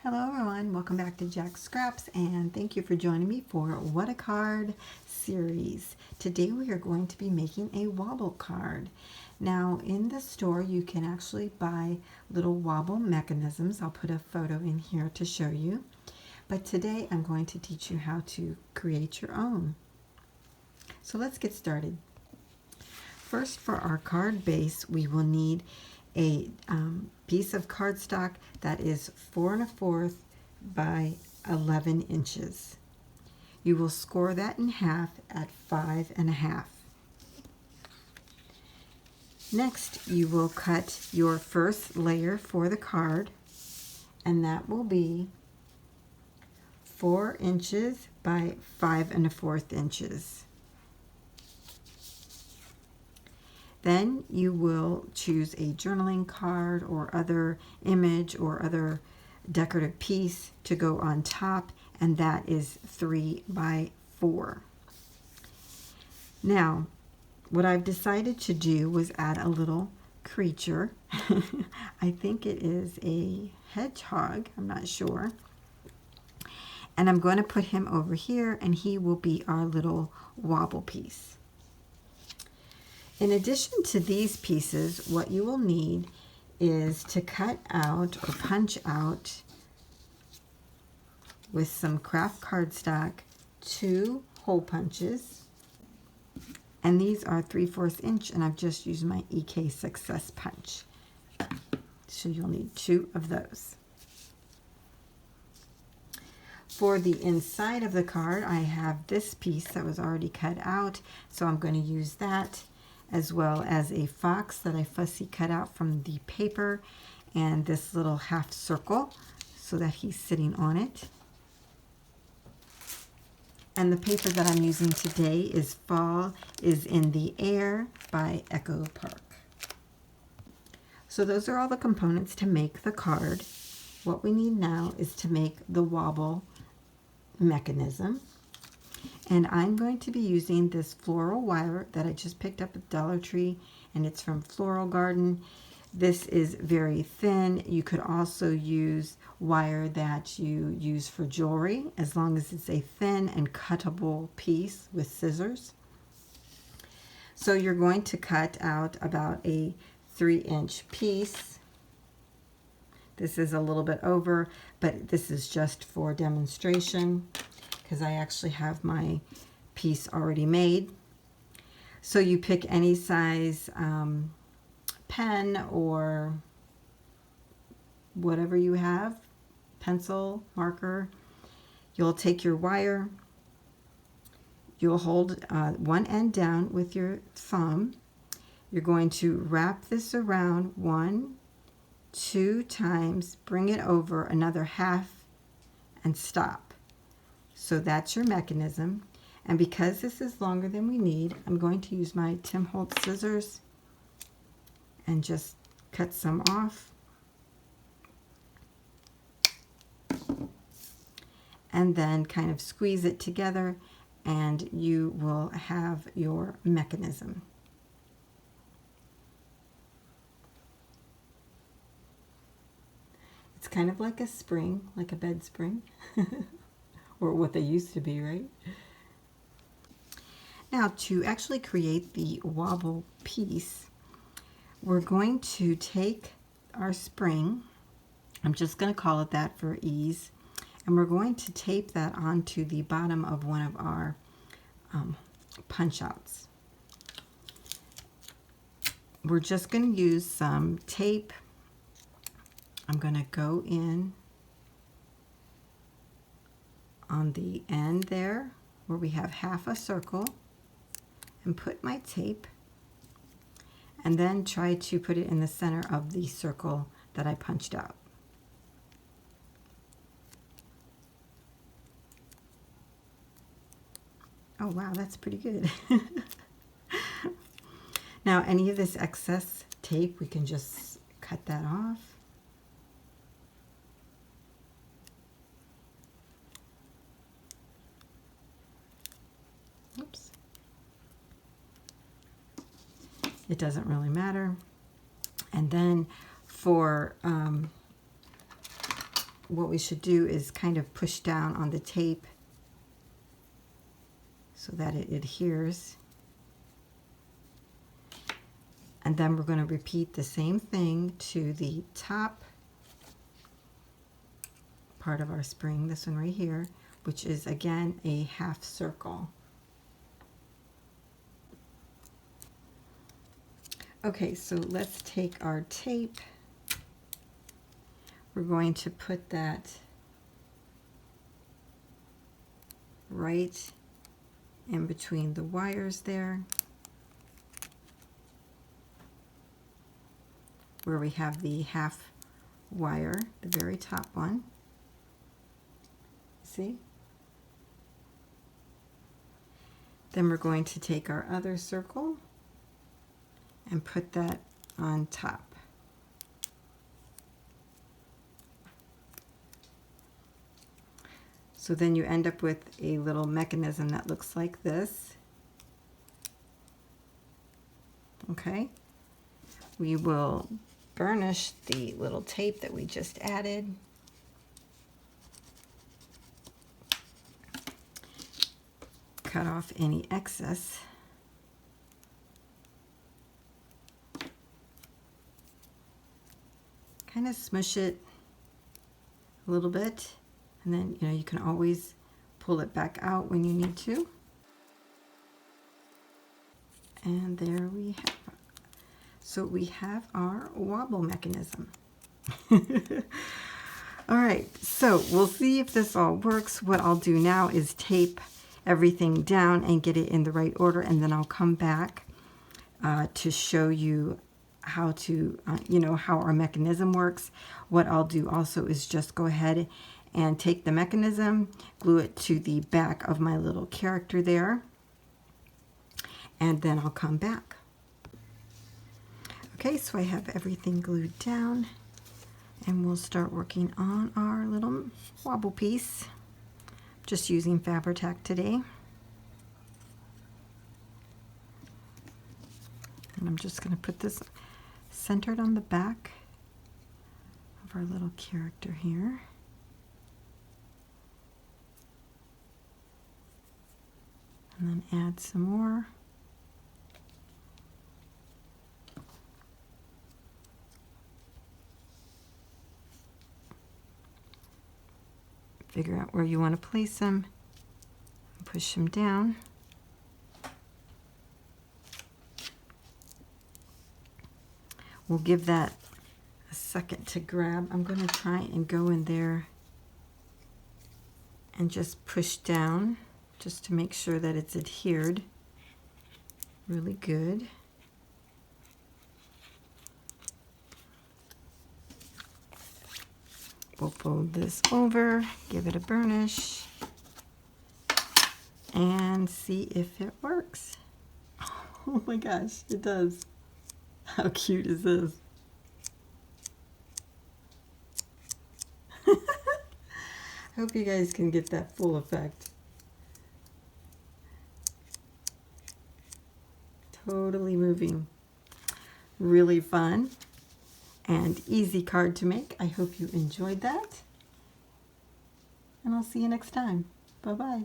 Hello everyone, welcome back to Jacqs Scraps and thank you for joining me for What a Card series. Today we are going to be making a wobble card. Now in the store you can actually buy little wobble mechanisms. I'll put a photo in here to show you. But today I'm going to teach you how to create your own. So let's get started. First, for our card base we will need a piece of cardstock that is 4 1/4 by 11 inches. You will score that in half at 5 1/2. Next, you will cut your first layer for the card, and that will be 4 inches by 5 1/4 inches. Then you will choose a journaling card or other image or other decorative piece to go on top, and that is 3 by 4. Now, what I've decided to do was add a little creature. I think it is a hedgehog, I'm not sure. And I'm going to put him over here, and he will be our little wobble piece. In addition to these pieces, what you will need is to cut out or punch out with some craft cardstock 2 hole punches. And these are 3/4 inch, and I've just used my EK Success punch. So you'll need 2 of those. For the inside of the card, I have this piece that was already cut out, so I'm going to use that, as well as a fox that I fussy cut out from the paper, and this little half circle so that he's sitting on it. And the paper that I'm using today is Fall is in the Air by Echo Park. So those are all the components to make the card. What we need now is to make the wobble mechanism. And I'm going to be using this floral wire that I just picked up at Dollar Tree, and it's from Floral Garden. This is very thin. You could also use wire that you use for jewelry, as long as it's a thin and cuttable piece with scissors. So you're going to cut out about a 3-inch piece. This is a little bit over, but this is just for demonstration, because I actually have my piece already made. So you pick any size pen or whatever you have, pencil, marker. You'll take your wire, you'll hold one end down with your thumb. You're going to wrap this around 1, 2 times, bring it over another half, and stop. So that's your mechanism. And because this is longer than we need, I'm going to use my Tim Holtz scissors and just cut some off. And then kind of squeeze it together, and you will have your mechanism. It's kind of like a spring, like a bed spring. Or what they used to be, right? Now, to actually create the wobble piece, we're going to take our spring, I'm just going to call it that for ease, and we're going to tape that onto the bottom of one of our punch outs. We're just going to use some tape. I'm going to go in on the end there where we have half a circle and put my tape, and then try to put it in the center of the circle that I punched out. Oh wow, that's pretty good. Now any of this excess tape, we can just cut that off. Oops. It doesn't really matter. And then for what we should do is kind of push down on the tape so that it adheres. And then we're going to repeat the same thing to the top part of our spring, this one right here, which is again a half circle. Okay, so let's take our tape. We're going to put that right in between the wires there, where we have the half wire, the very top one. See? Then we're going to take our other circle and put that on top. So then you end up with a little mechanism that looks like this. Okay? We will burnish the little tape that we just added. Cut off any excess. Kind of smush it a little bit, and then you can always pull it back out when you need to. And there we have it. So we have our wobble mechanism. All right, so we'll see if this all works. What I'll do now is tape everything down and get it in the right order, and then I'll come back to show you how to, how our mechanism works. What I'll do also is just go ahead and take the mechanism, glue it to the back of my little character there, and then I'll come back. Okay, so I have everything glued down, and we'll start working on our little wobble piece. Just using Fabri-Tac today. And I'm just going to put this centered on the back of our little character here. And then add some more. Figure out where you want to place them. Push them down. We'll give that a second to grab. I'm going to try and go in there and just push down just to make sure that it's adhered really good. We'll fold this over, give it a burnish, and see if it works. Oh my gosh, it does. How cute is this? I hope you guys can get that full effect. Totally moving. Really fun and easy card to make. I hope you enjoyed that. And I'll see you next time. Bye-bye.